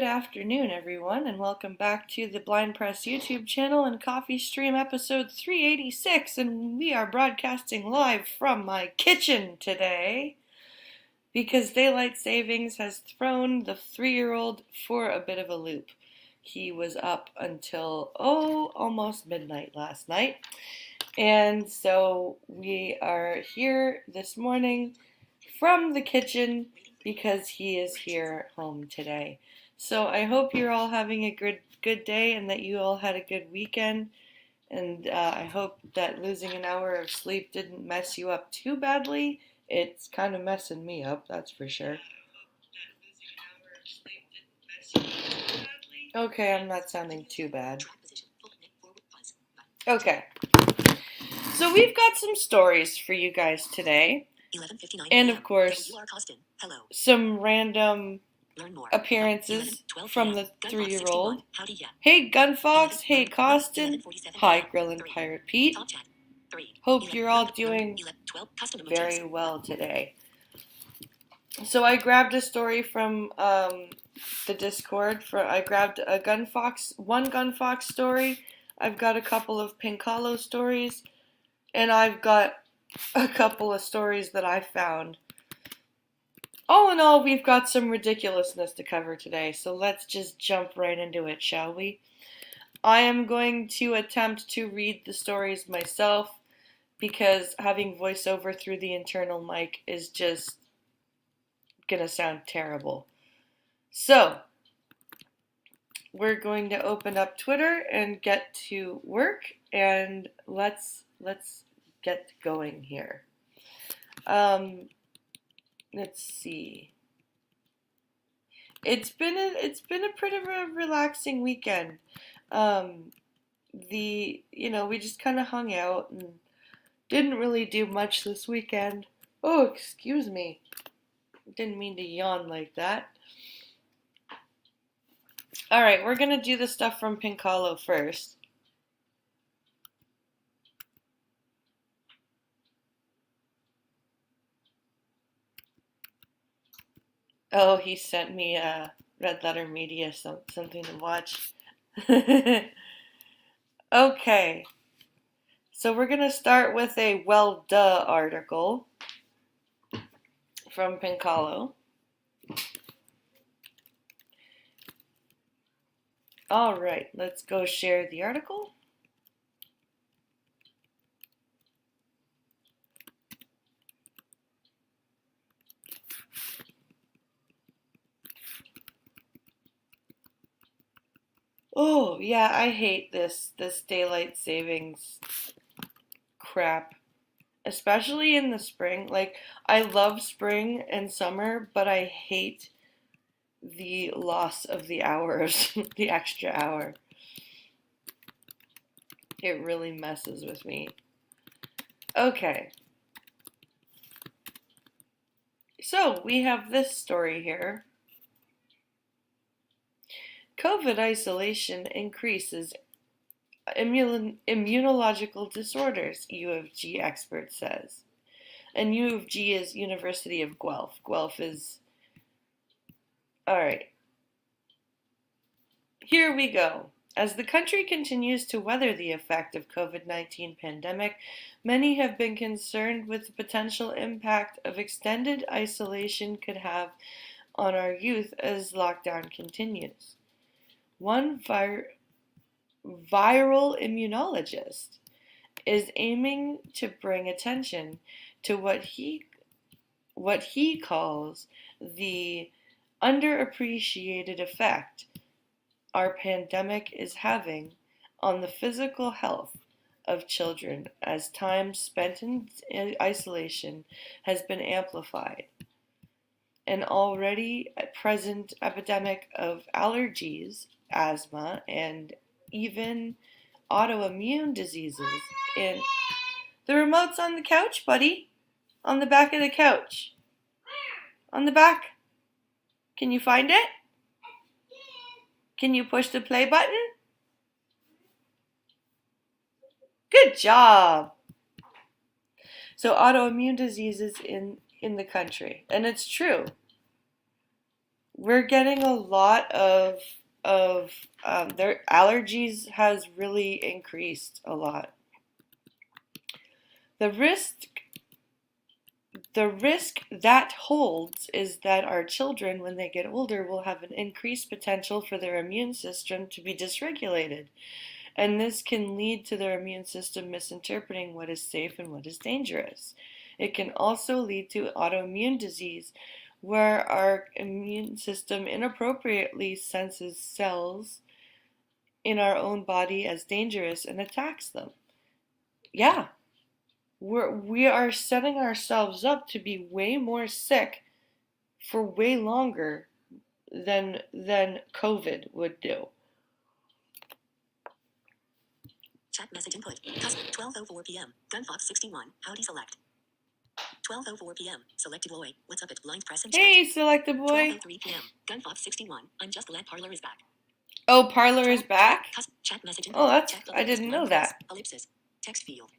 Good afternoon, everyone, and welcome back to the Blind Press YouTube channel and Coffee Stream episode 386. And we are broadcasting live from my kitchen today because daylight savings has thrown the 3-year-old for a bit of a loop. He was up until, almost midnight last night. And so we are here this morning from the kitchen because he is here home today. So I hope you're all having a good day and that you all had a good weekend. And I hope that losing an hour of sleep didn't mess you up too badly. It's kind of messing me up, that's for sure. Okay, I'm not sounding too bad. Okay. So we've got some stories for you guys today. And of course, some random appearances from the 3-year-old. Hey Gunfox, hey Costin, hi Grill and Pirate Pete. Hope you're all doing very well today. So I grabbed a story from the Discord. I grabbed one Gunfox story. I've got a couple of Pinkalo stories, and I've got a couple of stories that I found. All in all, we've got some ridiculousness to cover today, so let's just jump right into it, shall we? I am going to attempt to read the stories myself because having voiceover through the internal mic is just gonna sound terrible. So, we're going to open up Twitter and get to work, and let's get going here. Let's see. It's been a pretty relaxing weekend. We just kind of hung out and didn't really do much this weekend. Oh, excuse me. Didn't mean to yawn like that. All right, we're gonna do the stuff from Pinkalo first. Oh, he sent me Red Letter Media something to watch. Okay, so we're gonna start with a well duh article from Pinkalo. All right, let's go share the article. Oh, yeah, I hate this daylight savings crap, especially in the spring. Like, I love spring and summer, but I hate the loss of the hours, the extra hour. It really messes with me. Okay. So, we have this story here. COVID isolation increases immunological disorders, U of G expert says. And U of G is University of Guelph. Guelph is... Alright. Here we go. As the country continues to weather the effect of COVID-19 pandemic, many have been concerned with the potential impact of extended isolation could have on our youth as lockdown continues. One viral immunologist is aiming to bring attention to what he calls the underappreciated effect our pandemic is having on the physical health of children as time spent in isolation has been amplified. An already present epidemic of allergies, asthma, and even autoimmune diseases in... The remote's on the couch, buddy. On the back of the couch. On the back. Can you find it? Can you push the play button? Good job. So autoimmune diseases in the country. And it's true. we're getting a lot of their allergies has really increased a lot. The risk the risk that holds is that our children, when they get older, will have an increased potential for their immune system to be dysregulated. And this can lead to their immune system misinterpreting what is safe and what is dangerous. It can also lead to autoimmune disease, where our immune system inappropriately senses cells in our own body as dangerous and attacks them. Yeah, we are setting ourselves up to be way more sick for way longer than COVID would do. Chat message input. 12:04 p.m. Gunfox 61. Howdy select. 12:04 p.m. Selected Lloyd. What's up at blind press and chat. Hey, Selected Boy. 12:03 p.m. Gunfox 61. I'm just glad Parlor is back. Oh, Parlor is back? Chat message input. Oh, I didn't know that. Ellipsis. Text field.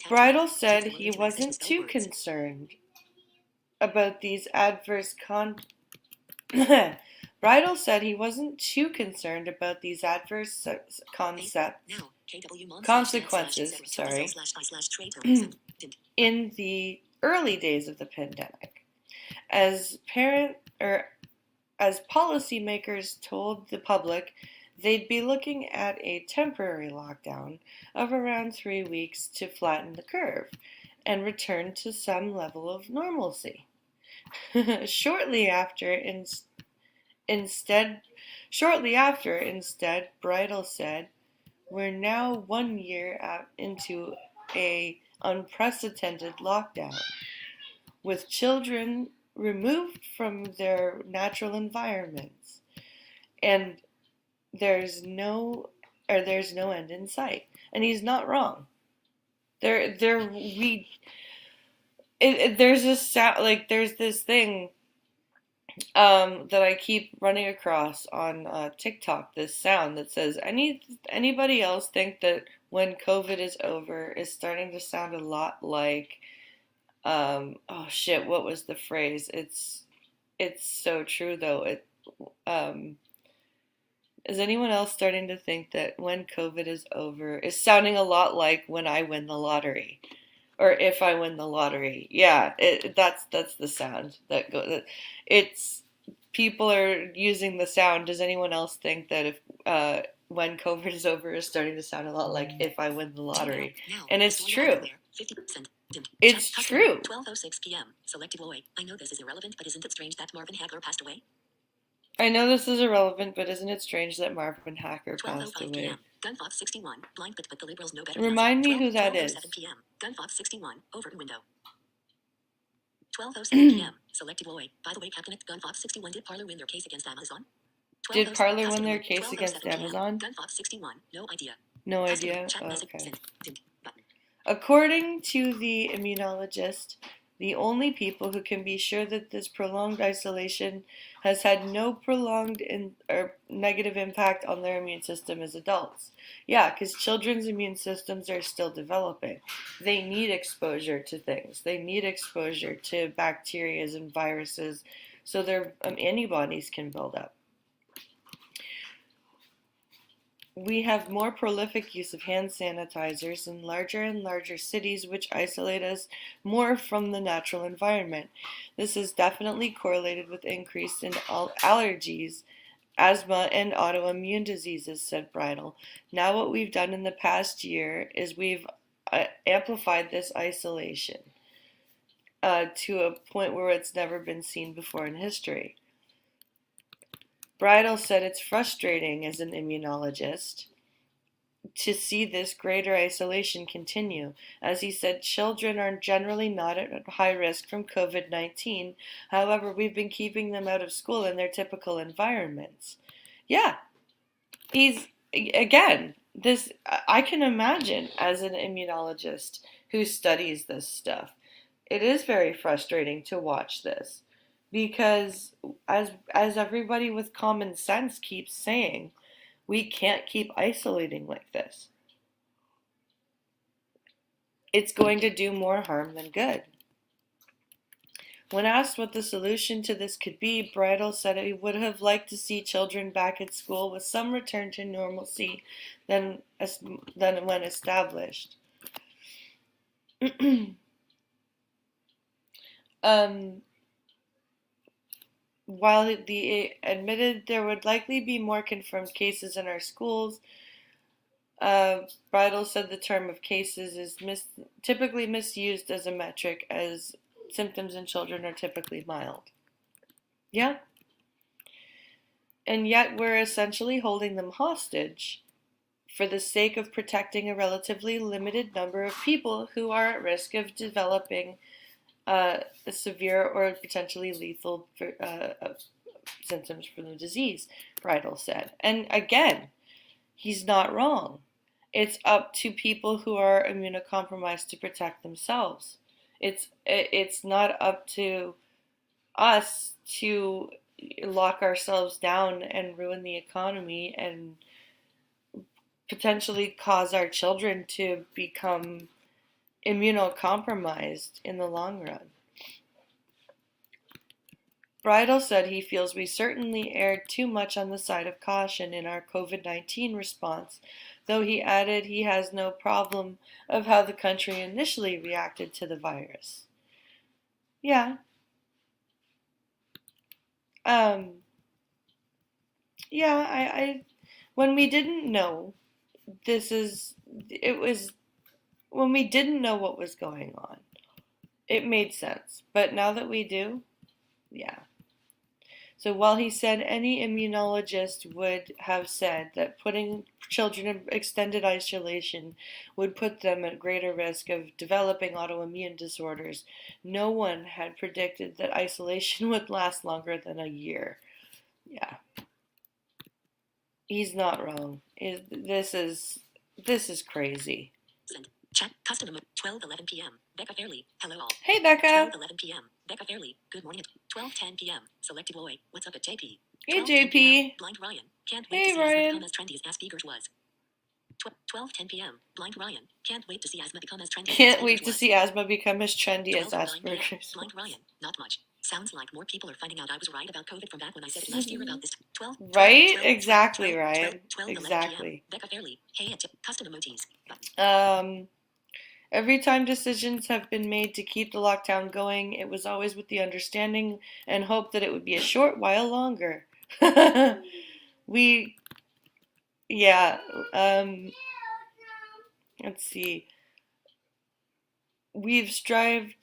Bridle said he wasn't too concerned about these adverse Bridle said he wasn't too concerned about these adverse consequences, in the early days of the pandemic. As policymakers told the public they'd be looking at a temporary lockdown of around 3 weeks to flatten the curve and return to some level of normalcy. Shortly after, instead, Bridle said, we're now 1 year into a unprecedented lockdown, with children removed from their natural environments, and there's no end in sight. And he's not wrong. There's this thing that I keep running across on TikTok, this sound that says, anybody else think that when COVID is over is starting to sound a lot like, oh shit, what was the phrase? It's so true though. Is anyone else starting to think that when COVID is over is sounding a lot like when I win the lottery? Or if I win the lottery? Yeah, that's the sound that goes. It's people are using the sound. Does anyone else think that if when COVID is over is starting to sound a lot like if I win the lottery? And it's true. It's true. 12:06 p.m. Selected Lloyd. I know this is irrelevant, but isn't it strange that Marvin Hagler passed away? I know this is irrelevant, but isn't it strange that Marvin Hagler passed away? PM. Gunfox 61. Blind, but the liberals know better. Remind me who that is. 12:07 p.m. Gunfox 61. Over window. 12:07 p.m. Selected Lloyd. By the way, Captain Gunfox 61. Did Parler win their case against Amazon? Did Parler win their case against Amazon? Gunfox 61. No idea. No idea? Okay. According to the immunologist, the only people who can be sure that this prolonged isolation has had no prolonged or negative impact on their immune system is adults. Yeah, because children's immune systems are still developing. They need exposure to things. They need exposure to bacteria and viruses so their antibodies can build up. We have more prolific use of hand sanitizers in larger and larger cities, which isolate us more from the natural environment. This is definitely correlated with increase in allergies, asthma, and autoimmune diseases, said Bridle. Now what we've done in the past year is we've amplified this isolation to a point where it's never been seen before in history. Bridle said it's frustrating as an immunologist to see this greater isolation continue. As he said, children are generally not at high risk from COVID-19. However, we've been keeping them out of school in their typical environments. Yeah, I can imagine as an immunologist who studies this stuff, it is very frustrating to watch this. Because as everybody with common sense keeps saying, we can't keep isolating like this. It's going to do more harm than good. When asked what the solution to this could be, Bridle said he would have liked to see children back at school with some return to normalcy than when established. While he admitted there would likely be more confirmed cases in our schools, Bridle said the term of cases is typically misused as a metric, as symptoms in children are typically mild. Yeah? And yet we're essentially holding them hostage for the sake of protecting a relatively limited number of people who are at risk of developing severe or potentially lethal symptoms from the disease, Bridle said. And again, he's not wrong. It's up to people who are immunocompromised to protect themselves. It's not up to us to lock ourselves down and ruin the economy and potentially cause our children to become immunocompromised in the long run. Bridle said he feels we certainly erred too much on the side of caution in our COVID-19 response, though he added he has no problem of how the country initially reacted to the virus. Yeah. I when we didn't know when we didn't know what was going on, it made sense. But now that we do, yeah. So while he said any immunologist would have said that putting children in extended isolation would put them at greater risk of developing autoimmune disorders, no one had predicted that isolation would last longer than a year. Yeah. He's not wrong. This is crazy. Send. Chat. Custom. 12:11 p.m. Becca Fairley. Hello all. Hey, Becca. 12:11 p.m. Becca Fairley. Good morning. 12:10 p.m. Selected Loy. What's up at JP? Hey, JP. Blind Ryan. Can't wait Hey, to see Ryan. asthma become as trendy as Asperger's was. 12:10 p.m. Blind Ryan. Can't wait to see asthma become as trendy Can't wait to see asthma become as trendy as 12:09 p.m. Asperger's. Blind Ryan. Not much. Sounds like more people are finding out I was right about COVID from back when I said it last year about this. 12. Right? 12, Exactly, 12, Ryan. 12, 11 Exactly. PM. Becca Fairley. Hey, custom emojis. Every time decisions have been made to keep the lockdown going, it was always with the understanding and hope that it would be a short while longer. Let's see. We've started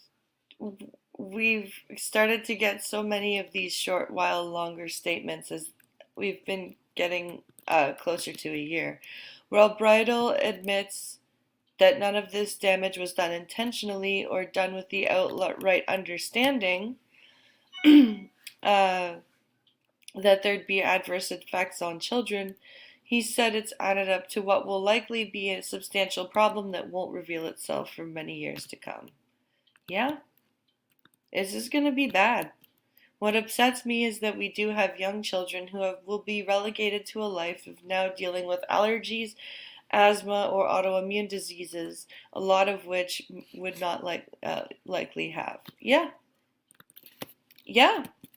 to get so many of these short while longer statements as we've been getting closer to a year. While Bridle admits that none of this damage was done intentionally or done with the outright understanding that there'd be adverse effects on children, he said it's added up to what will likely be a substantial problem that won't reveal itself for many years to come. Yeah? This is going to be bad. What upsets me is that we do have young children who will be relegated to a life of now dealing with allergies, asthma, or autoimmune diseases, a lot of which would not likely have. Yeah.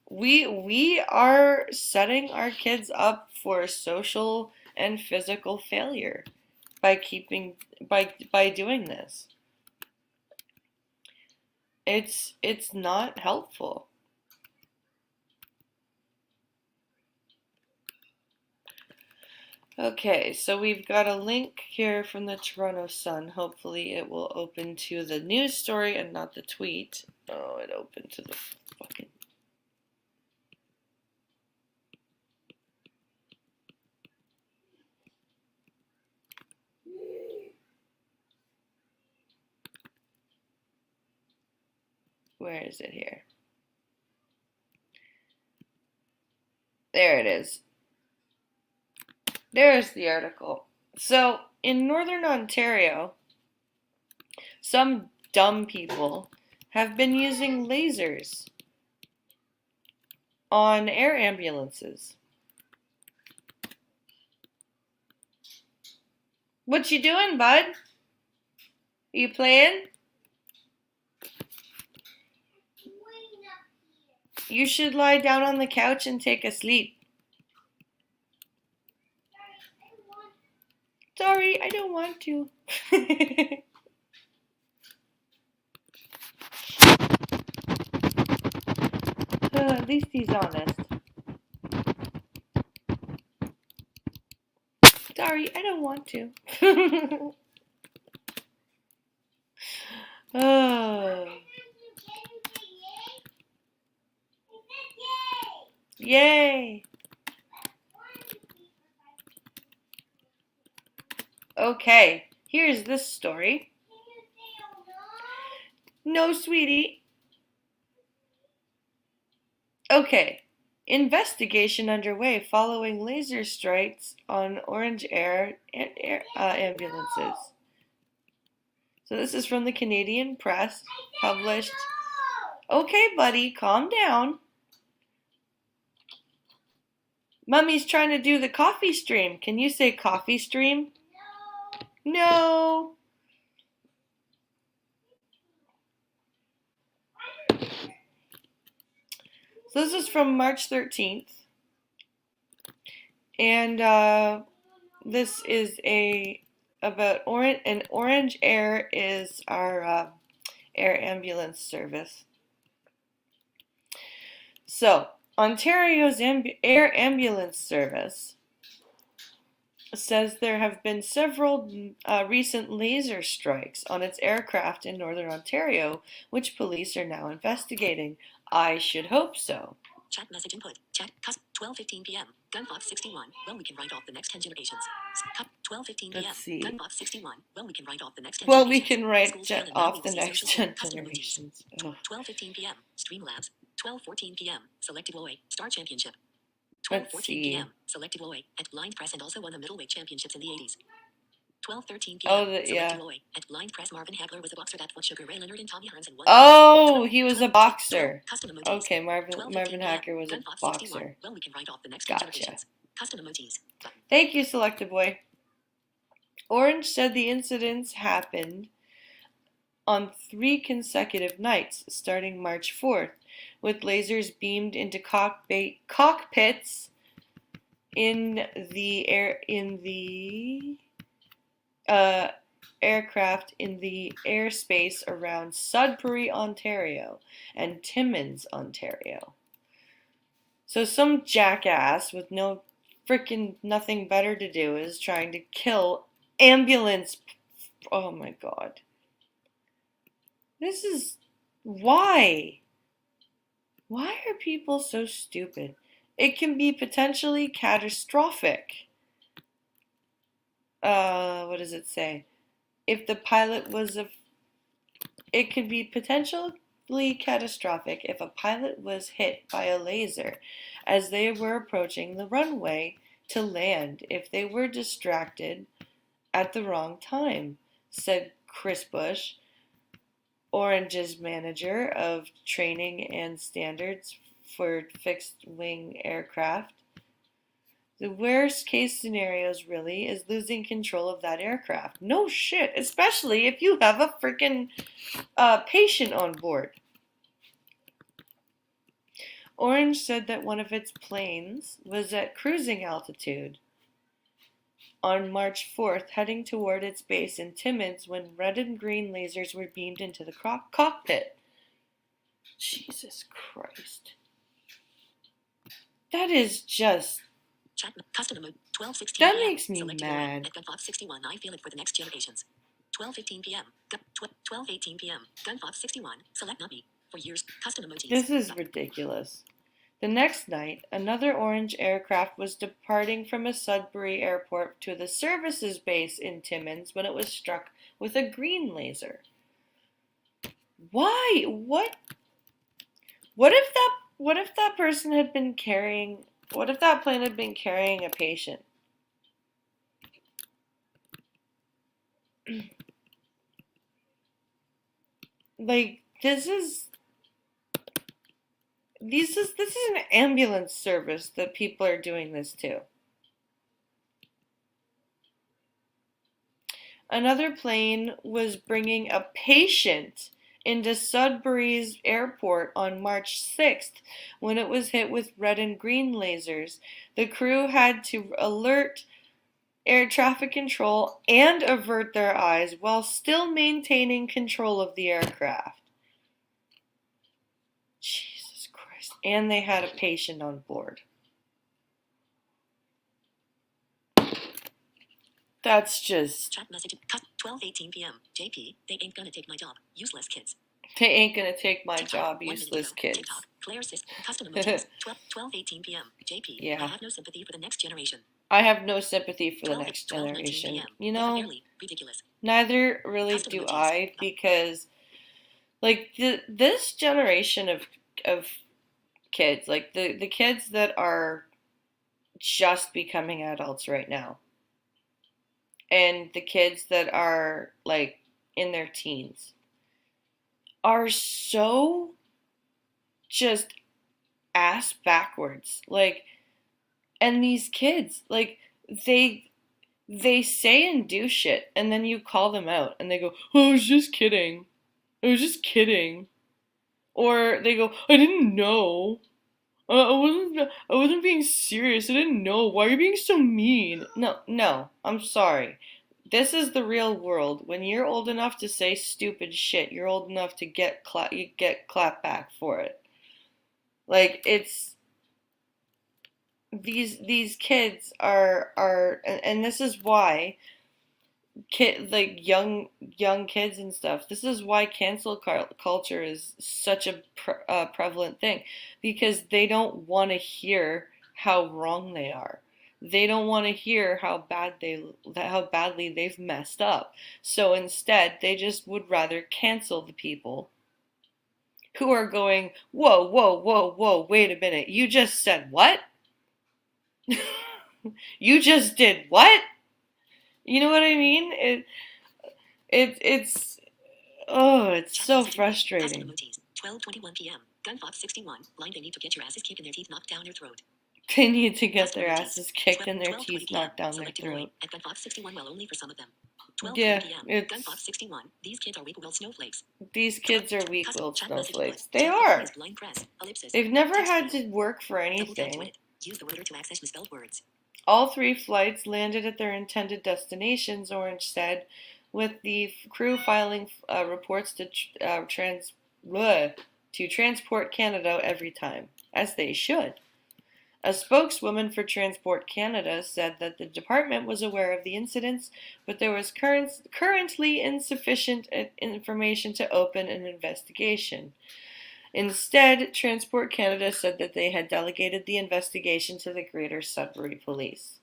We are setting our kids up for social and physical failure by doing this. It's not helpful. Okay, so we've got a link here from the Toronto Sun. Hopefully it will open to the news story and not the tweet. Oh, it opened to the fucking... Where is it here? There it is. There's the article. So, in Northern Ontario, some dumb people have been using lasers on air ambulances. What you doing, bud? You playing? You should lie down on the couch and take a sleep. Sorry, I don't want to. At least he's honest. Sorry, I don't want to. Oh. Yay! Okay, here's this story. No, sweetie. Okay. Investigation underway following laser strikes on Orange Air ambulances. So this is from the Canadian Press, published. Okay, buddy, calm down. Mummy's trying to do the coffee stream. Can you say coffee stream? No. So this is from March 13th. And this is about Orange Air is our air ambulance service. So, Ontario's air ambulance service says there have been several recent laser strikes on its aircraft in Northern Ontario, which police are now investigating. I should hope so. Chat message input. Chat. 12:15 p.m. Gunfox 61. Well, we can write off the next 10 generations. 12:15 p.m. Let's see. Gunfox 61. Well, we can write off the next 10 Well, we generations. can write Schools off the Challenge next Social 10 Custom emojis. generations. Ugh. 12:15 p.m. Streamlabs. 12:14 p.m. Selected Loy. Star Championship. Let's 12:14 see. p.m. Selected Loy at Blind Press and also won the middleweight championships in the 80s. 12:13 p.m. Oh, Selected yeah. Loy at Blind Press. Marvin Hagler was a boxer that fought Sugar Ray Leonard and Tommy Hearns and won. Oh, he was a boxer. Custom emojis. Okay, Marvin 12:15 Hacker was a Gunfox 61. boxer. Well, we can write off the next Gotcha. generations. Custom emojis. Button. Thank you, Selected Boy. Orange said the incidents happened on 3 consecutive nights, starting March 4th, with lasers beamed into cockpits in the aircraft in the airspace around Sudbury, Ontario, and Timmins, Ontario. So some jackass with no freaking nothing better to do is trying to kill ambulance. Oh my God. This is why? Why are people so stupid? It can be potentially catastrophic. What does it say? If the pilot was it could be potentially catastrophic if a pilot was hit by a laser as they were approaching the runway to land if they were distracted at the wrong time, said Chris Bush, Orange's manager of training and standards for fixed-wing aircraft. The worst case scenarios really is losing control of that aircraft. No shit, especially if you have a freaking patient on board. Orange said that one of its planes was at cruising altitude on March 4th, heading toward its base in Timmins when red and green lasers were beamed into the cockpit. Jesus Christ. That is just... Chat custom emoji. 12:16 That p.m. makes me Selected mad. At Gunfox 61. I feel it for the next generations. 12:15 p.m. 12:18 p.m. Gunfox 61. Select Nubby. For years. Custom emojis. This is ridiculous. The next night, another Orange aircraft was departing from a Sudbury airport to the services base in Timmins when it was struck with a green laser. Why? What if that person had been carrying, what if that plane had been carrying a patient? Like, this is an ambulance service that people are doing this to. Another plane was bringing a patient into Sudbury's airport on March 6th when it was hit with red and green lasers. The crew had to alert air traffic control and avert their eyes while still maintaining control of the aircraft. Jesus Christ. And they had a patient on board. That's just... Chat message. 12:18 p.m. JP, they ain't gonna take my job. Useless kids. They ain't gonna take my TikTok, job, 1 minute useless ago. kids. TikTok, Claire sis, custom emojis. 12:18 p.m. JP, Yeah. I have no sympathy for the next generation. I have no sympathy for the 12 next 12:19 generation. p.m. You know, Barely. Ridiculous. neither really Custom do emojis. I, because like this generation of kids, like the kids that are just becoming adults right now, and the kids that are like in their teens, are so just ass backwards. Like, and these kids, like, they say and do shit, and then you call them out, and they go, "Oh, I was just kidding. I was just kidding." Or they go, "I didn't know. I wasn't being serious. I didn't know. Why are you being so mean?" No, I'm sorry. This is the real world. When you're old enough to say stupid shit, you're old enough to get clapped back for it. Like, it's these kids are, and this is why like young kids and stuff, this is why cancel culture is such a prevalent thing, because they don't want to hear how wrong they are. They don't want to hear how badly they've messed up. So instead, they just would rather cancel the people who are going, whoa, wait a minute, you just said what? You just did what? You know what I mean? It's it's Chat so message. Custom frustrating. emojis. 12:21 p.m. Gunfox 61. Line, they need to get your asses kicked in their teeth knocked down your throat. They need to get Custom their emojis. asses kicked 12, and their 12:20 teeth p.m. knocked down their Selected Roy throat. at Gunfox 61. Well, only for some of them. 12:20 Yeah, p.m. Gunfox it's 61. These kids are weak-willed snowflakes. these kids are Custom weak-willed chat message input. snowflakes. They Chat are. is blind press. Ellipsis. They've never Text had field. to work for Double tap to anything. edit. Use the rotor to access misspelled words. All 3 flights landed at their intended destinations, Orange said, with the crew filing reports to Transport Canada every time, as they should. A spokeswoman for Transport Canada said that the department was aware of the incidents, but there was currently insufficient information to open an investigation. Instead, Transport Canada said that they had delegated the investigation to the Greater Sudbury Police.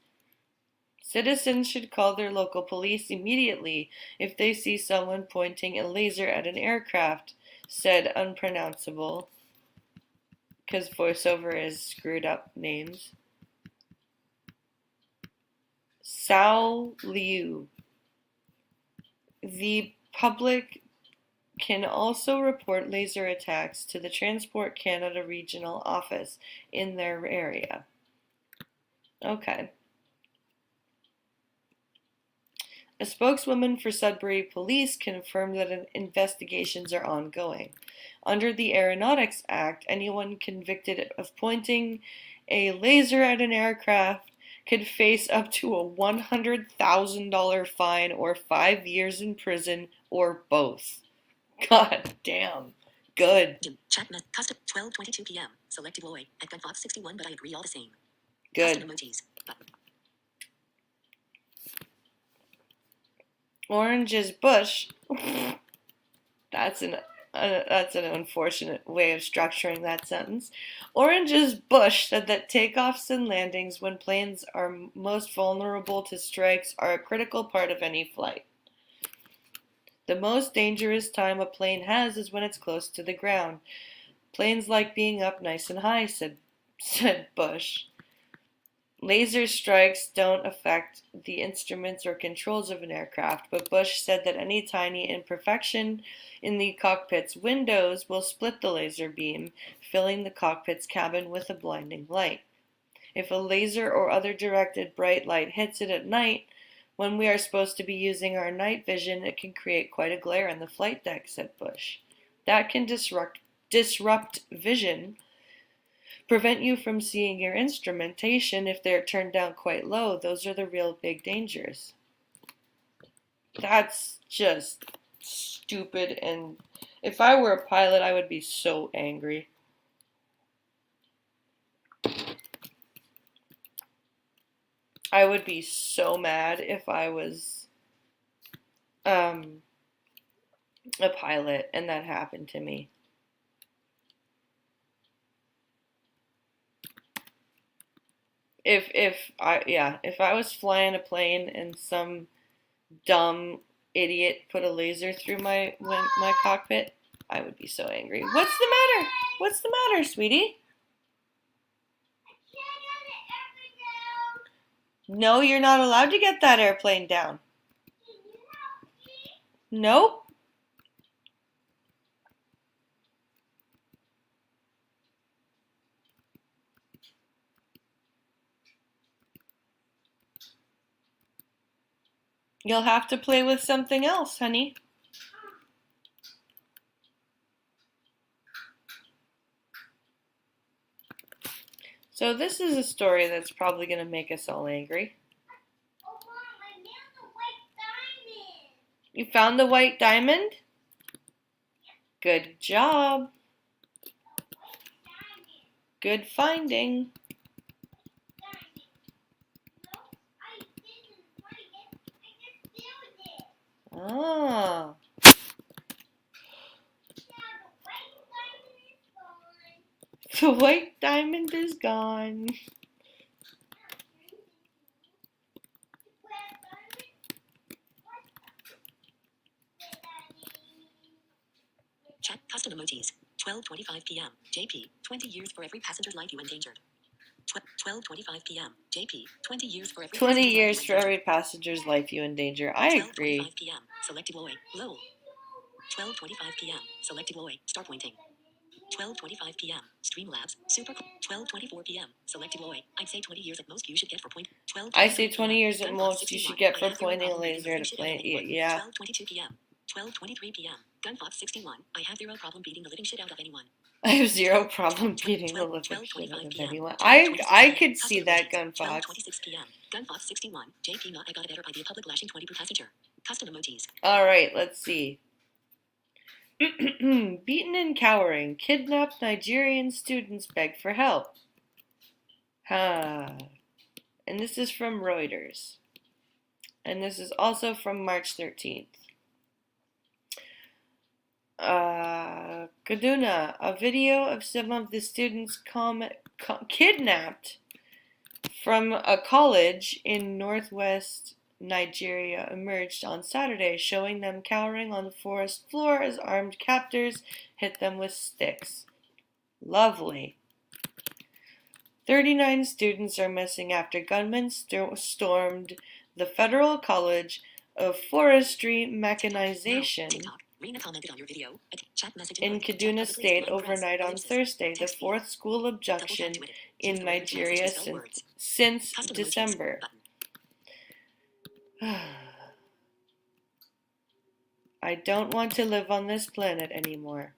Citizens should call their local police immediately if they see someone pointing a laser at an aircraft, said unpronounceable, because voiceover is screwed up names. Sao Liu. The public can also report laser attacks to the Transport Canada regional office in their area. Okay. A spokeswoman for Sudbury Police confirmed that investigations are ongoing. Under the Aeronautics Act, anyone convicted of pointing a laser at an aircraft could face up to a $100,000 fine or 5 years in prison, or both. God damn. Good. Chat custom 12:22 p.m. Selected Loy at Gunfox 61, but I agree all the same. Good. Custom emojis. Button. Orange is Bush. That's an unfortunate way of structuring that sentence. Orange is Bush said that takeoffs and landings when planes are most vulnerable to strikes are a critical part of any flight. The most dangerous time a plane has is when it's close to the ground. Planes like being up nice and high, said Bush. Laser strikes don't affect the instruments or controls of an aircraft, but Bush said that any tiny imperfection in the cockpit's windows will split the laser beam, filling the cockpit's cabin with a blinding light. If a laser or other directed bright light hits it at night, when we are supposed to be using our night vision, it can create quite a glare in the flight deck, said Bush. That can disrupt vision, prevent you from seeing your instrumentation if they're turned down quite low. Those are the real big dangers. That's just stupid, and if I were a pilot, I would be so angry. I would be so mad if I was a pilot and that happened to me. If I was flying a plane and some dumb idiot put a laser through my cockpit, I would be so angry. What's the matter? What's the matter, sweetie? No, you're not allowed to get that airplane down. Nope. You'll have to play with something else, honey. So this is a story that's probably going to make us all angry. Oh, Mom, I found the white diamond. You found the white diamond? Good job. Good finding. Ah. The white diamond is gone. Chat custom emojis. 12:25 p.m. JP. 20 years for every passenger's life you endangered. 12:25 p.m. JP. 20 years for every 20 years for every passenger's life you endanger. I agree. 12:25 p.m. Selected Loy. Lol. 12:25 p.m. Selected Loy. Start pointing. 12:25 p.m. Streamlabs. Super. 12:24 p.m. Selected Loy. I'd say 20 years at most you should get for point. 12. I say 20 years at most you should get for pointing a laser at a plane. Yeah. 12:22 p.m. 12:23 p.m. Gunfox 61. I have zero problem beating the living shit out of anyone. I have zero problem beating the living shit out of anyone. I could see that, Gunfox. 12:26 p.m. Gunfox 61. JP not I got a better idea. Public lashing 20 per passenger. Custom emojis. Alright, let's see. Beaten and cowering. Kidnapped Nigerian students beg for help. And this is from Reuters. And this is also from March 13th. Kaduna, a video of some of the students kidnapped from a college in northwest Nigeria emerged on Saturday, showing them cowering on the forest floor as armed captors hit them with sticks. Lovely. 39 students are missing after gunmen stormed the Federal College of Forestry Mechanization in Kaduna State overnight on Thursday, the fourth school abduction in Nigeria since December. I don't want to live on this planet anymore.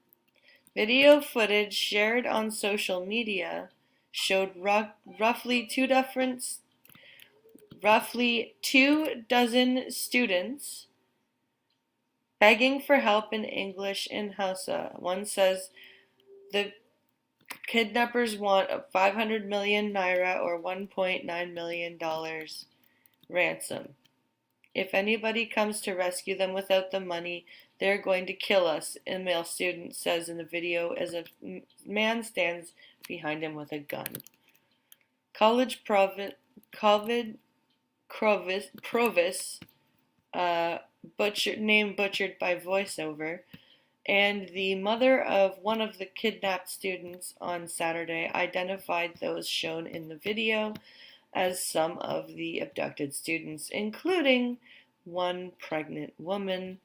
Video footage shared on social media showed roughly two dozen students begging for help in English in Hausa. One says the kidnappers want 500 million naira or $1.9 million ransom. If anybody comes to rescue them without the money, they're going to kill us, a male student says in the video as a man stands behind him with a gun. College provis, name butchered by voiceover, and the mother of one of the kidnapped students on Saturday identified those shown in the video as some of the abducted students, including one pregnant woman.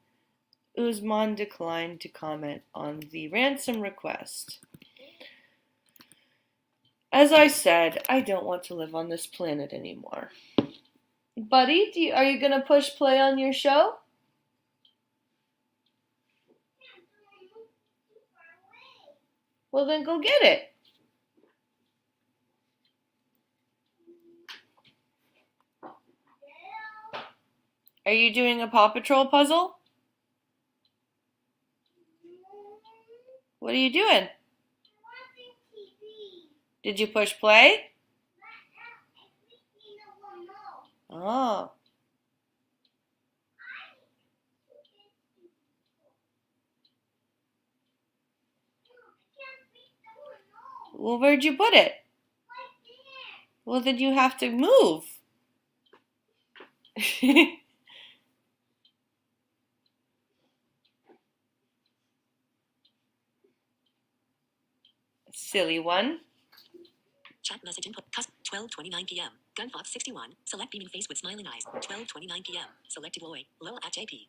Usman declined to comment on the ransom request. As I said, I don't want to live on this planet anymore. Buddy, are you going to push play on your show? Well, then go get it. Are you doing a Paw Patrol puzzle? What are you doing? Watching TV. Did you push play? No. Oh. Well, where'd you put it? Well, then you have to move. Silly one. Chat message input. 12:29 p.m. Gunfox 61. Select beaming face with smiling eyes. 12:29 p.m. Selected Loy. Lol at JP.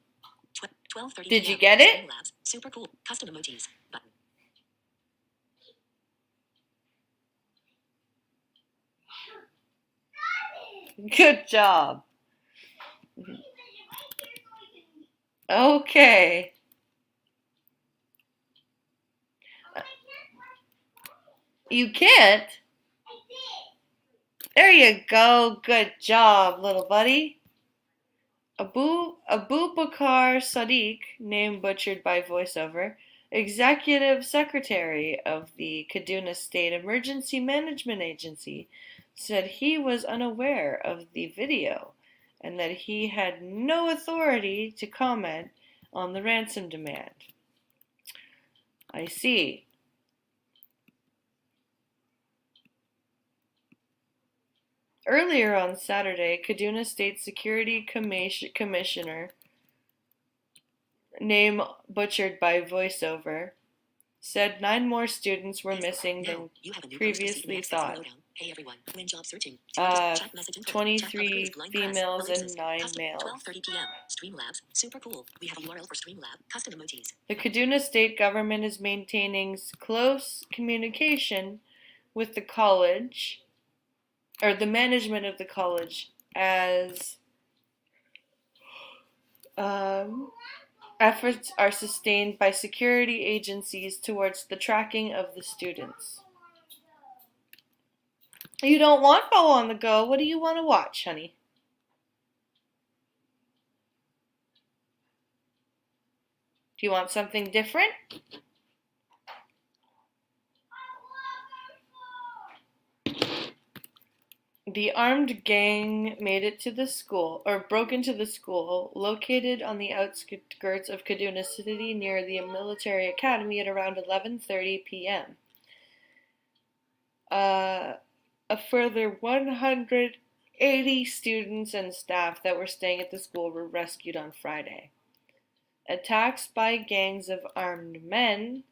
12:30 Did you p.m. get it? Streamlabs. Super cool. Custom emojis. Button. Good job. Okay. You can't? There you go. Good job, little buddy. Abu Bakr Sadiq, name butchered by voiceover, executive secretary of the Kaduna State Emergency Management Agency, said he was unaware of the video and that he had no authority to comment on the ransom demand. I see. Earlier on Saturday, Kaduna State Security Commissioner, name butchered by voiceover, said 9 more students were missing than previously thought. Hey everyone, when job searching. 23 females and 9 males. 12:30 p.m. Streamlabs, super cool. We have a URL for Streamlab, custom emojis. The Kaduna State government is maintaining close communication with the college, or the management of the college, as efforts are sustained by security agencies towards the tracking of the students. You don't want Bo on the Go. What do you want to watch, honey? Do you want something different? The armed gang made it to the school, or broke into the school, located on the outskirts of Kaduna City near the military academy at around 11:30 p.m. A further 180 students and staff that were staying at the school were rescued on Friday. Attacks by gangs of armed men,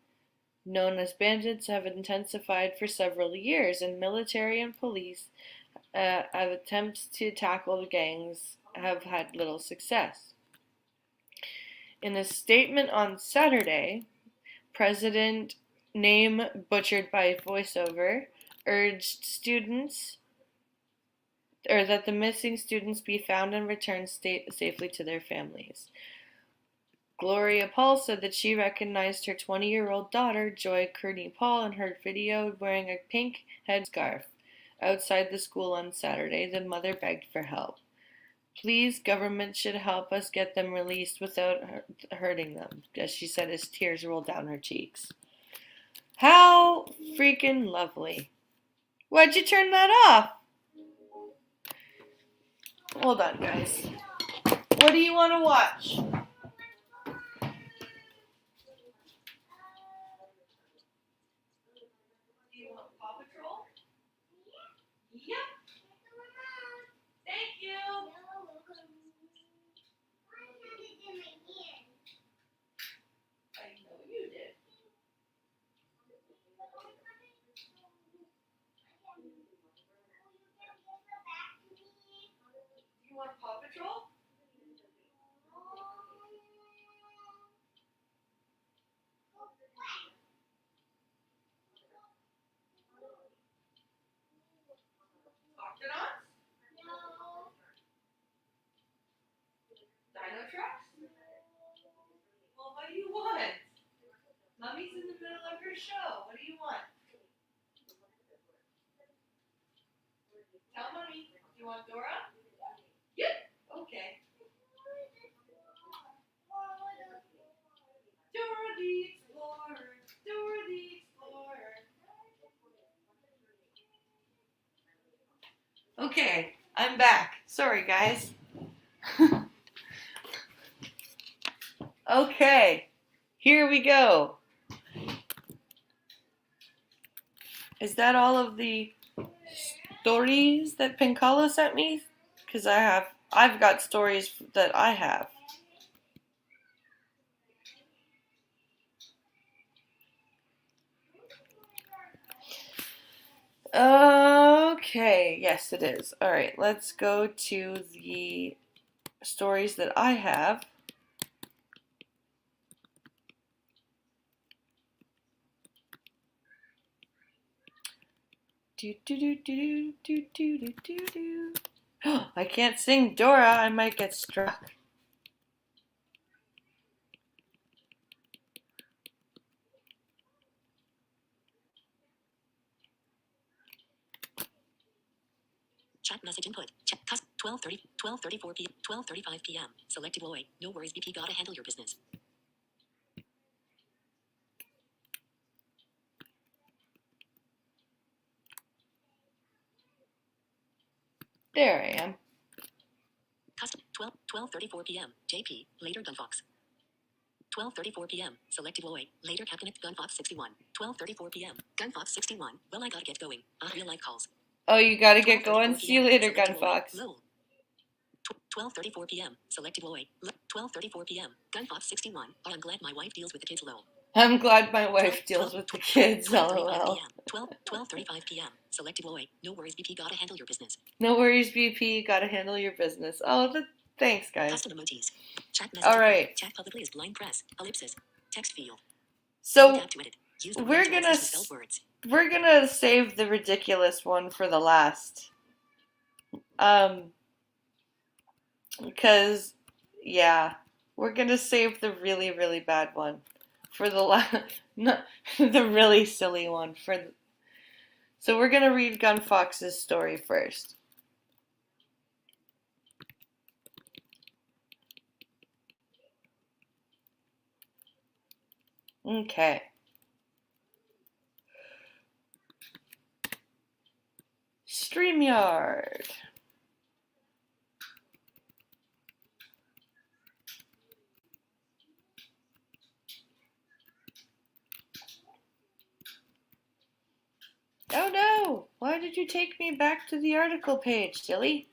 known as bandits, have intensified for several years, and military and police attempts to tackle the gangs have had little success. In a statement on Saturday, President, name butchered by voiceover, urged students, or that the missing students be found and returned safely to their families. Gloria Paul said that she recognized her 20-year-old daughter, Joy Kearney Paul, in her video wearing a pink headscarf. Outside the school on Saturday, the mother begged for help. Please, government should help us get them released without hurting them, as she said as tears rolled down her cheeks. How freaking lovely. Why'd you turn that off? Hold on, guys. What do you want to watch? Do you want Paw Patrol? Yep. Thank you. I know you did. You want Paw Patrol? Octonauts? Dino Trucks? Well, what do you want? Mommy's in the middle of her show. What do you want? want? Tell mommy. Do you want Dora? Yep. Okay. Dora the Explorer. Dora the Explorer. Okay, I'm back. Sorry, guys. Okay, here we go. Is that all of the stories that Pinkala sent me? Because I've got stories that I have. Okay, yes it is. Alright, let's go to the stories that I have. I can't sing Dora, I might get struck. Chat message input. Chat. 12:34 p.m. 12:35 p.m. Selected Lloyd. No worries, BP. Gotta handle your business. There I am. Custom. 12:34 p.m. JP. Later Gunfox. 12:34 p.m. Selected Lloyd. Later Captain Gunfox 61. 12:34 p.m. Gunfox 61. Well, I gotta get going. Real life calls. Oh, you gotta get going. See you later, Gunfox. 12:34 p.m. Selected Lloyd. 12:34 p.m. Gunfox 61. I'm glad my wife deals with the kids. Lol. I'm glad my wife deals with the kids. LOL. 12:35 p.m. Selected Lloyd. No worries, BP. Gotta handle your business. No worries, BP. Gotta handle your business. Oh, thanks, guys. Custom emojis. Chat message. All right. Chat publicly is blind press. Ellipsis. Text field. So Tap to edit. Use the we're gonna save the ridiculous one for the last. Because yeah, we're gonna save the really, really bad one for the last. No, the really silly one for. So we're gonna read Gunfox's story first. Okay. StreamYard. Oh no! Why did you take me back to the article page, silly?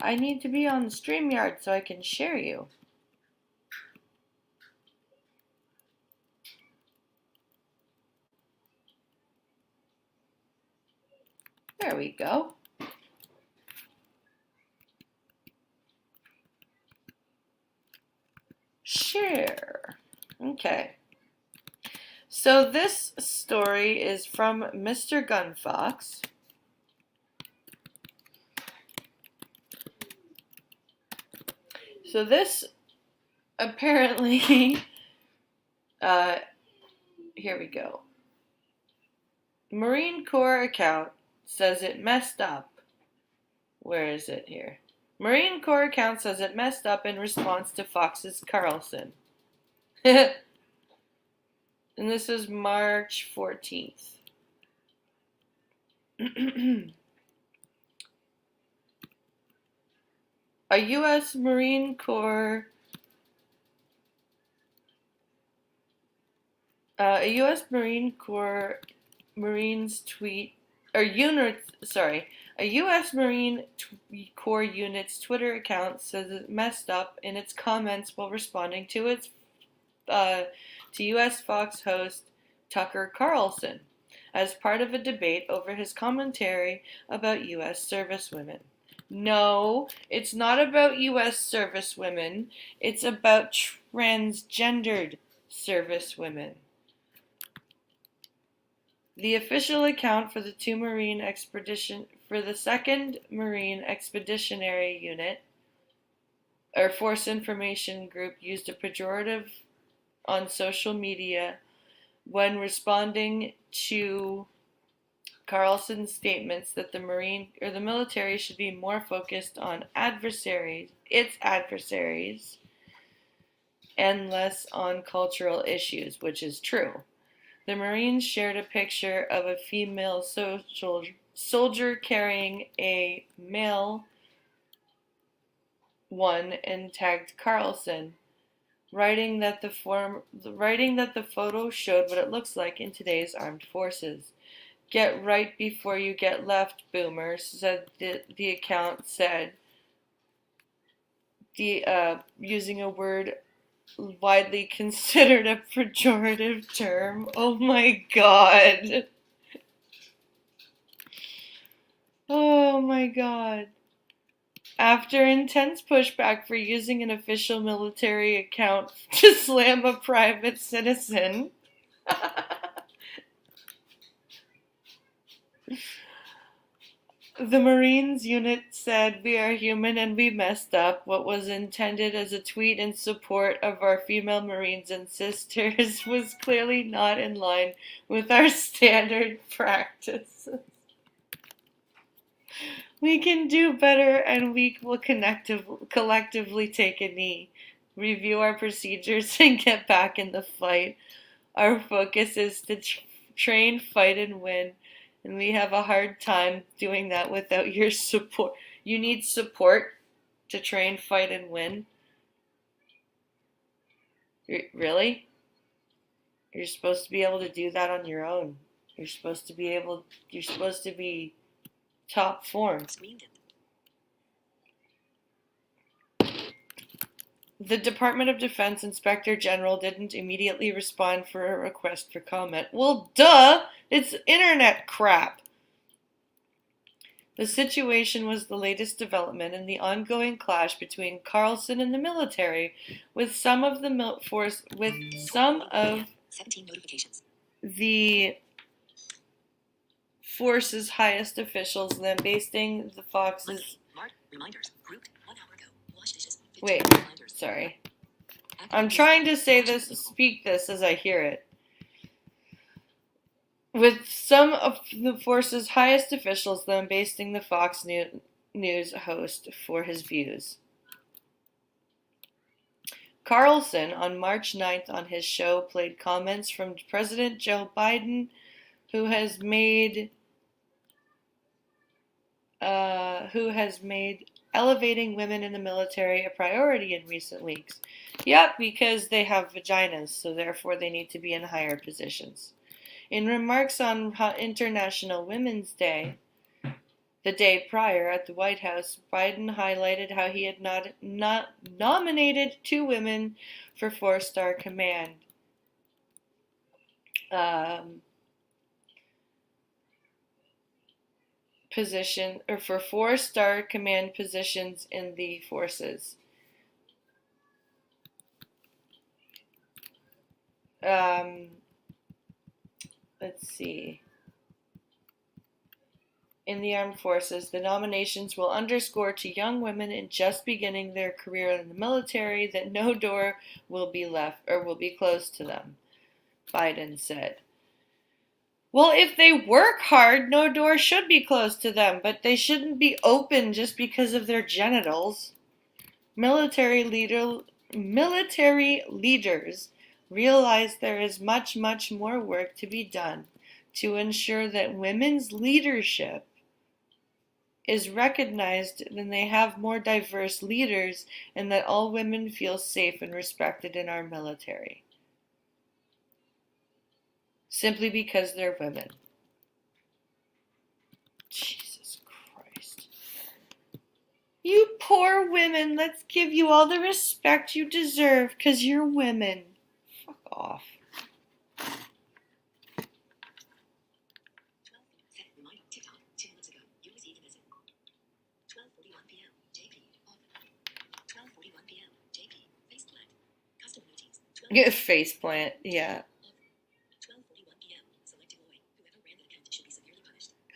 I need to be on the StreamYard so I can share you. There we go. Share. Okay. So this story is from Mr. Gunfox. So this apparently, here we go. Marine Corps account says it messed up. Where is it here? Marine Corps account says it messed up in response to Fox's Carlson. And this is March 14th. A U.S. Marine Corps Marines tweet or unit. Sorry, a U.S. Marine Corps unit's Twitter account says it messed up in its comments while responding to U.S. Fox host Tucker Carlson as part of a debate over his commentary about U.S. servicewomen. No, it's not about U.S. servicewomen. It's about transgendered servicewomen. The official account for the 2nd Marine Expeditionary Unit, or Force Information Group, used a pejorative on social media when responding to Carlson's statements that the military should be more focused on its adversaries, and less on cultural issues, which is true. The Marines shared a picture of a female soldier carrying a male one and tagged Carlson, writing that the photo showed what it looks like in today's armed forces. Get right before you get left, boomer, said the account said, using a word widely considered a pejorative term. Oh my god. Oh my god. After intense pushback for using an official military account to slam a private citizen, the Marines unit said, "We are human and we messed up." What was intended as a tweet in support of our female Marines and sisters was clearly not in line with our standard practices. We can do better and we will collectively take a knee, review our procedures, and get back in the fight. Our focus is to train, fight, and win, and we have a hard time doing that without your support. You need support to train, fight, and win? Really? You're supposed to be able to do that on your own. You're supposed to be top form. The Department of Defense Inspector General didn't immediately respond for a request for comment. Well, duh! It's internet crap! The situation was the latest development in the ongoing clash between Carlson and the military, with some of the force's highest officials lambasting the Fox's. Wait, sorry. I'm trying to speak this as I hear it. With some of the force's highest officials lambasting the Fox News host for his views. Carlson, on March 9th on his show, played comments from President Joe Biden, who has made elevating women in the military a priority in recent weeks. Yep, because they have vaginas, so therefore they need to be in higher positions. In remarks on International Women's Day, the day prior at the White House, Biden highlighted how he had not nominated 2 women for 4-star command position, or for 4-star command positions in the forces. Let's see. In the armed forces, the nominations will underscore to young women just beginning their career in the military that no door will be closed to them, Biden said. Well, if they work hard, no door should be closed to them, but they shouldn't be open just because of their genitals. Military leaders realize there is much, much more work to be done to ensure that women's leadership is recognized, and they have more diverse leaders, and that all women feel safe and respected in our military. Simply because they're women. Jesus Christ. You poor women, let's give you all the respect you deserve, because you're women. Fuck off. Get a faceplant, yeah.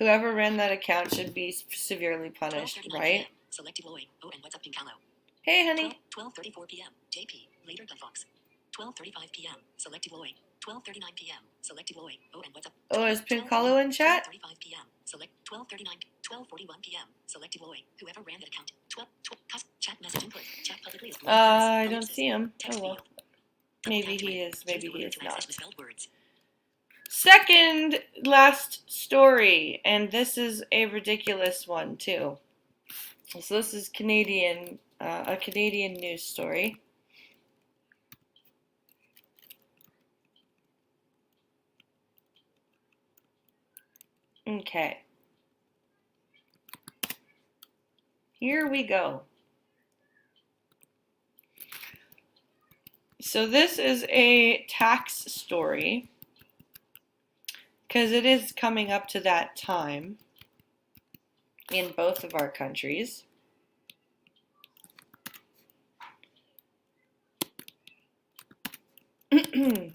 Whoever ran that account should be severely punished, right? Hey, honey. 12:34 p.m. JP. Later than Fox. 12:35 p.m. Selected Lloyd. 12:39 p.m. Selected Lloyd. Oh, and what's up? Oh, is Pincalo in chat? 12:35 p.m. Select 12:39. 12:41 p.m. Selected Lloyd. Whoever ran that account. Chat message input. Chat publicly is I don't see him. Text Oh well. field. Maybe he is, maybe he is not. Misspelled words. Second last story, and this is a ridiculous one too. So this is Canadian, a Canadian news story. Okay. Here we go. So this is a tax story because it is coming up to that time in both of our countries.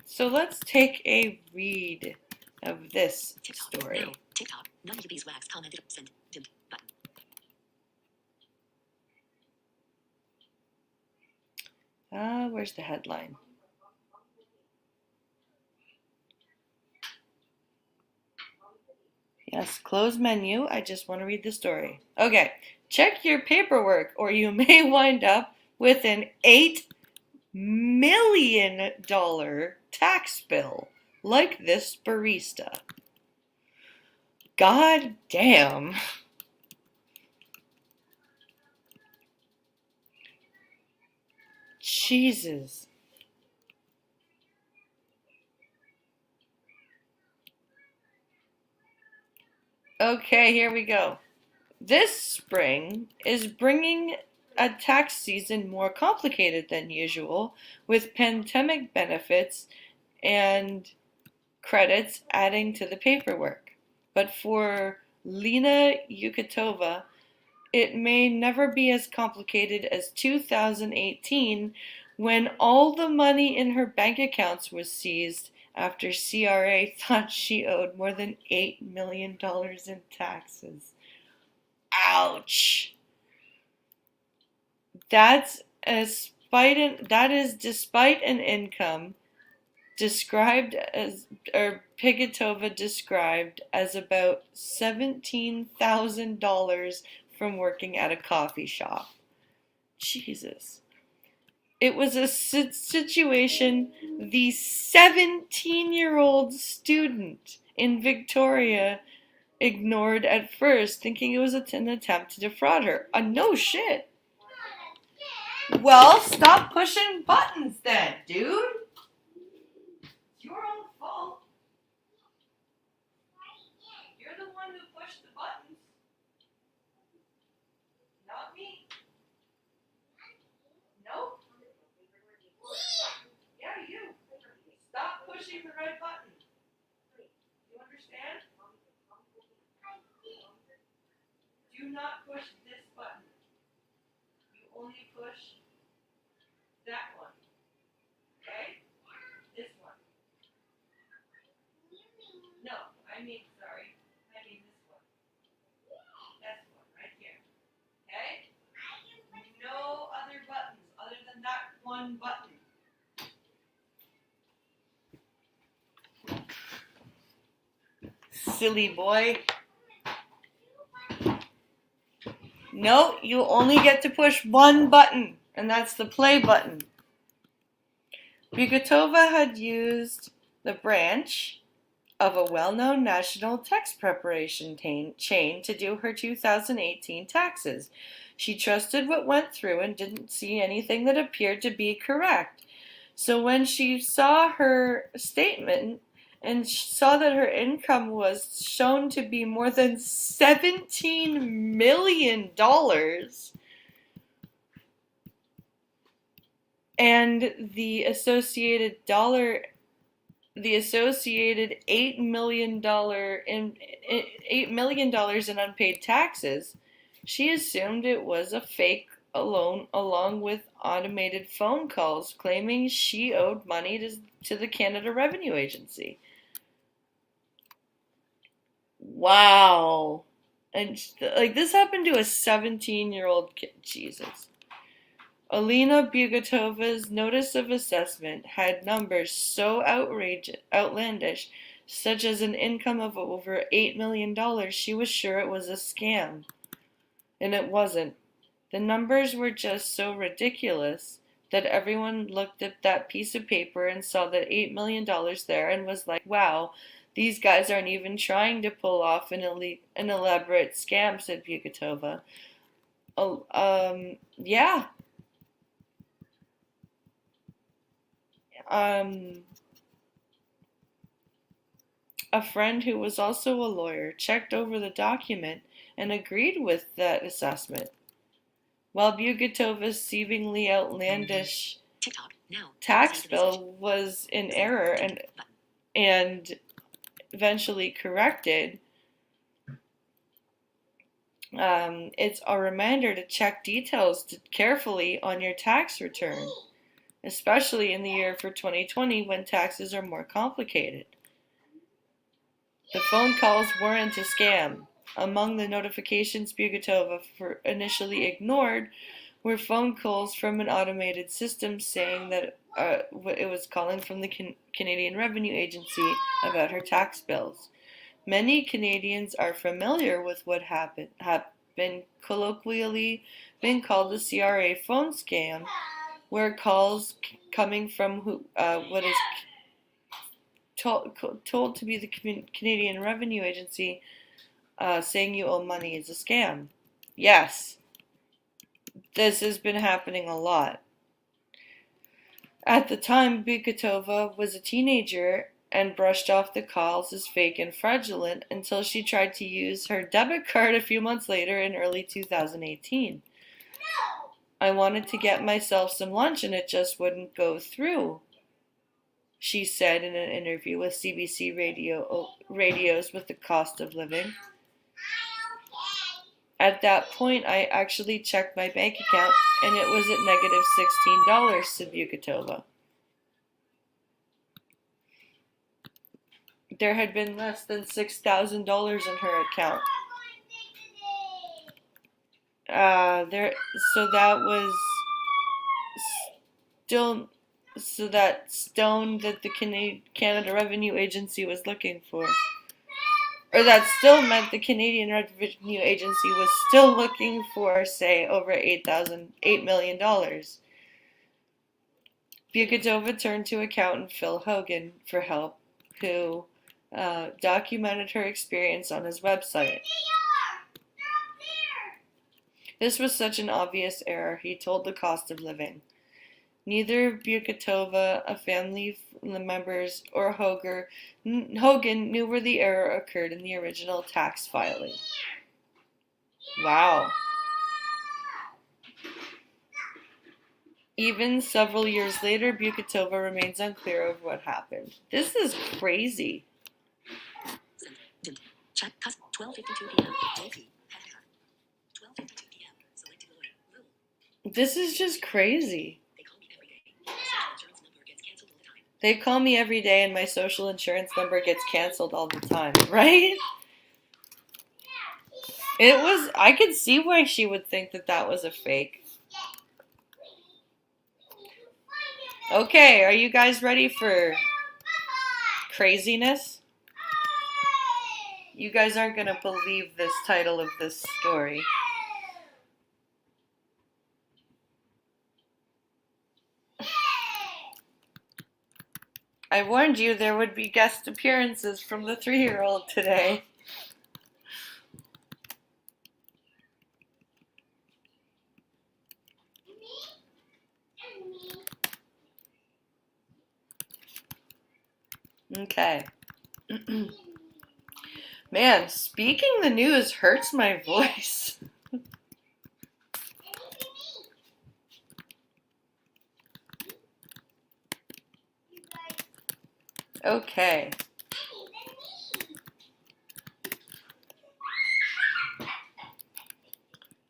So let's take a read of this story. No. TikTok. None of these wax commented. Send. Dimmed. Button. Where's the headline? Yes, close menu. I just want to read the story. Okay, check your paperwork or you may wind up with an $8 million tax bill like this barista. God damn. Jesus. Okay, here we go. This spring is bringing a tax season more complicated than usual, with pandemic benefits and credits adding to the paperwork. But for Lena Yukatova, it may never be as complicated as 2018 when all the money in her bank accounts was seized after CRA thought she owed more than $8 million in taxes. Ouch! That is despite an income described as, or Pigatova described as about $17,000 from working at a coffee shop. Jesus. It was a situation the 17-year-old student in Victoria ignored at first, thinking it was an attempt to defraud her. No shit. Well, stop pushing buttons then, dude. It's your own fault. You're the one who pushed the buttons. Not me. Nope. Yeah, you. Stop pushing the red button. You understand? Do not push this button. You only push that one. Okay? This one. No, sorry. I mean this one. This one, right here. Okay? No other buttons other than that one button. Silly boy. No, you only get to push one button, and that's the play button. Bukatova had used the branch of a well-known national tax preparation chain to do her 2018 taxes. She trusted what went through and didn't see anything that appeared to be correct. So when she saw her statement and saw that her income was shown to be more than $17 million and the associated $8 million in unpaid taxes, she assumed it was a fake along with automated phone calls claiming she owed money to the Canada Revenue Agency. Wow. And like this happened to a 17-year-old kid. Jesus. Alina Bugatova's notice of assessment had numbers so outlandish, such as an income of over $8 million, she was sure it was a scam. And it wasn't. The numbers were just so ridiculous that everyone looked at that piece of paper and saw that $8 million there and was like, wow, these guys aren't even trying to pull off an elaborate scam, said Bugatova. Oh, yeah. A friend who was also a lawyer checked over the document and agreed with that assessment. While Bugatova's seemingly outlandish tax bill was in error and eventually corrected, it's a reminder to check details carefully on your tax return, especially in the year for 2020 when taxes are more complicated. The phone calls weren't a scam. Among the notifications Bugatova initially ignored were phone calls from an automated system saying that it was calling from the Canadian Revenue Agency about her tax bills. Many Canadians are familiar with what have been colloquially been called the CRA phone scam, where calls coming from what is told to be the Canadian Revenue Agency saying you owe money is a scam. Yes, this has been happening a lot. At the time, Bugatova was a teenager and brushed off the calls as fake and fraudulent until she tried to use her debit card a few months later in early 2018. I wanted to get myself some lunch and it just wouldn't go through, she said in an interview with CBC Radio's With the Cost of Living. At that point, I actually checked my bank account and it was at negative $16, said Bugatova. There had been less than $6,000 in her account. That stone that the Canada Revenue Agency was looking for. Or that still meant the Canadian Revenue Agency was still looking for, say, over $8 million. Bugatova turned to accountant Phil Hogan for help, who documented her experience on his website. This was such an obvious error, he told The Cost of Living. Neither Bugatova, a family members, or Hogan knew where the error occurred in the original tax filing. Wow. Even several years later, Bugatova remains unclear of what happened. This is crazy. Chat 12:52 p.m. 12:52 p.m. Selected Lloyd. This is just crazy. They call me every day and my social insurance number gets canceled all the time, right? I could see why she would think that that was a fake. Okay, are you guys ready for craziness? You guys aren't going to believe this title of this story. I warned you there would be guest appearances from the 3-year-old today. Okay. Man, speaking the news hurts my voice. Okay.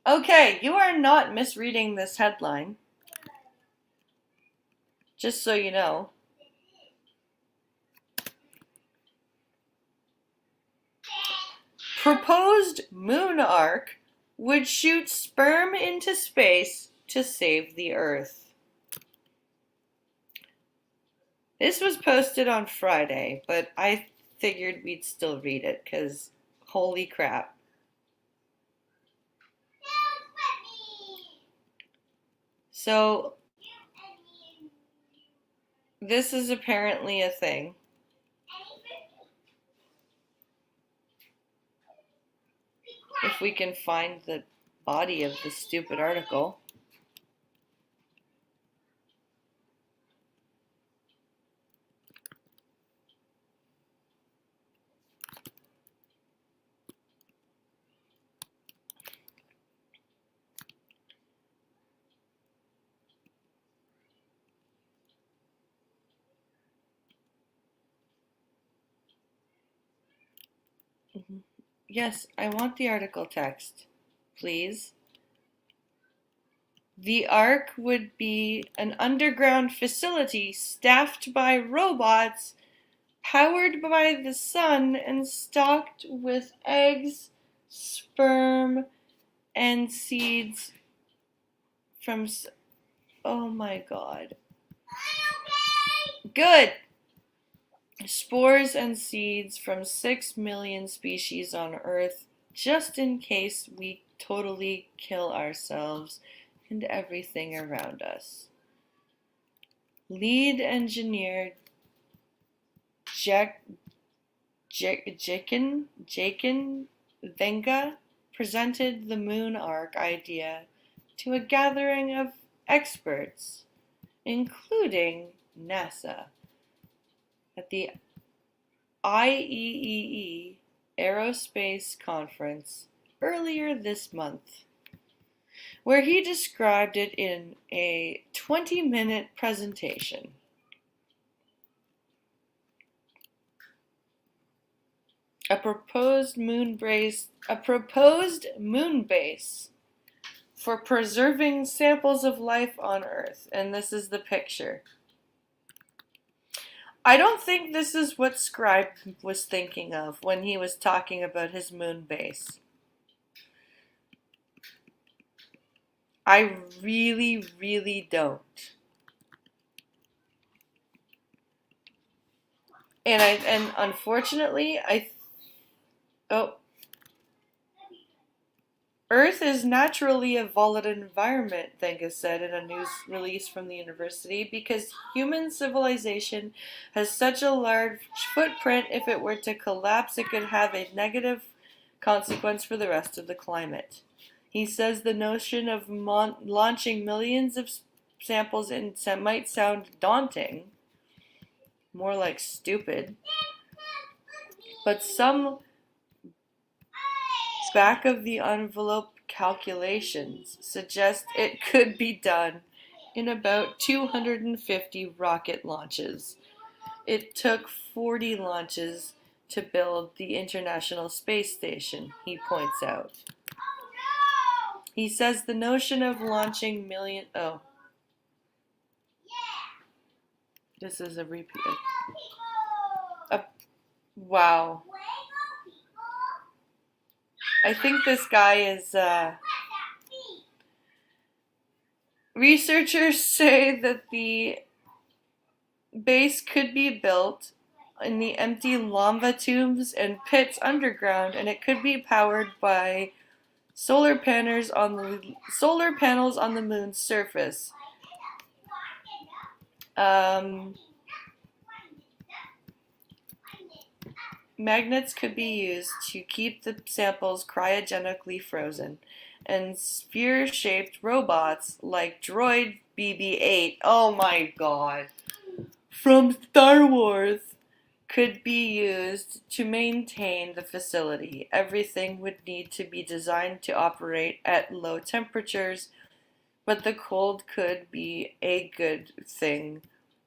Okay, you are not misreading this headline. Just so you know. Proposed moon arc would shoot sperm into space to save the Earth. This was posted on Friday, but I figured we'd still read it because holy crap. So, this is apparently a thing. If we can find the body of the stupid article. Yes, I want the article text, please. The Ark would be an underground facility staffed by robots, powered by the sun, and stocked with eggs, sperm, and seeds from. Oh my god. Good! Spores and seeds from 6 million species on Earth, just in case we totally kill ourselves and everything around us. Lead engineer Jakin Venga presented the Moon Ark idea to a gathering of experts, including NASA, at the IEEE Aerospace Conference earlier this month, where he described it in a 20-minute presentation. A proposed moon base for preserving samples of life on Earth, and this is the picture. I don't think this is what Scribe was thinking of when he was talking about his moon base. I really, really don't. And unfortunately, Earth is naturally a volatile environment, Venga said in a news release from the university, because human civilization has such a large footprint. If it were to collapse, it could have a negative consequence for the rest of the climate. He says the notion of launching millions of samples might sound daunting, more like stupid, but some back of the envelope calculations suggest it could be done in about 250 rocket launches. It took 40 launches to build the International Space Station, he points out. He says the notion of launching this is a repeat. Wow. I think this guy is, researchers say that the base could be built in the empty lava tubes and pits underground, and it could be powered by solar panels on the moon's surface. Magnets could be used to keep the samples cryogenically frozen, and sphere-shaped robots like Droid BB-8, oh my god, from Star Wars, could be used to maintain the facility. Everything would need to be designed to operate at low temperatures, but the cold could be a good thing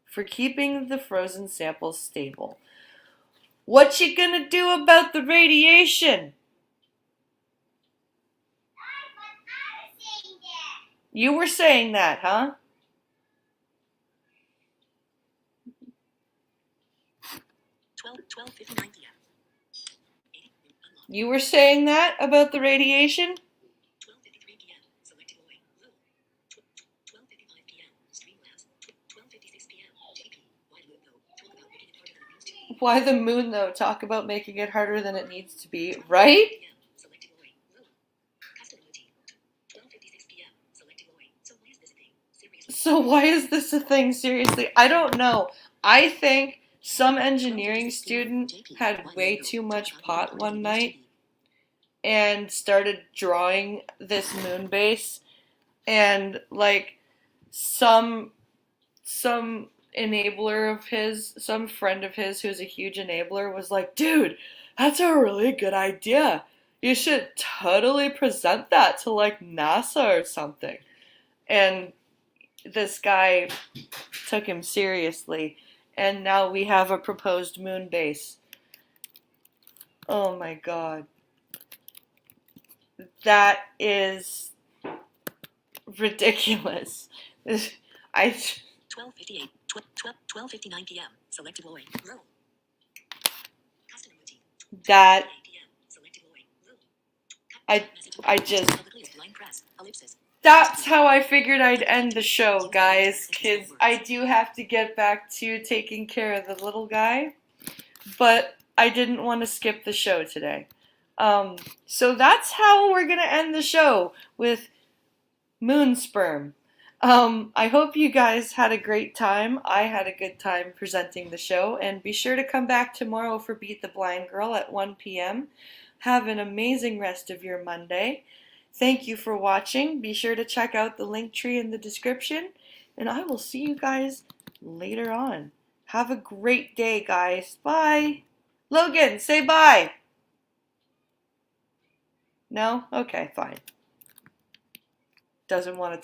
for keeping the frozen samples stable. What you gonna do about the radiation? You were saying that, huh? Twelve 59 p.m. You were saying that about the radiation? 12:53 p.m. Selected Loy. Blue. Why the moon, though? Talk about making it harder than it needs to be, right? PM. Selected Loi. Low. Custom emoji. 12:56 PM. Selected Loi. So why is this a thing? Seriously. So why is this a thing? Seriously, I don't know. I think some engineering student had way too much pot one night and started drawing this moon base, and like some enabler of his, some friend of his who's a huge enabler was like, dude, that's a really good idea. You should totally present that to like NASA or something. And this guy took him seriously, and now we have a proposed moon base. Oh my god. That is ridiculous. I 12:58. 12:59 PM. Selected Loi. Low. Custom emoji. that 8 PM. Selected Loi. Low. I just Publicly blind press. Ellipsis. that's how I figured I'd end the show, guys, because I do have to get back to taking care of the little guy, but I didn't want to skip the show today. So that's how we're gonna end the show, with moon sperm. I hope you guys had a great time. I had a good time presenting the show, and be sure to come back tomorrow for Beat the Blind Girl at 1 p.m. Have an amazing rest of your Monday. Thank you for watching. Be sure to check out the link tree in the description, and I will see you guys later on. Have a great day, guys. Bye. Logan, say bye. No? Okay, fine. Doesn't want to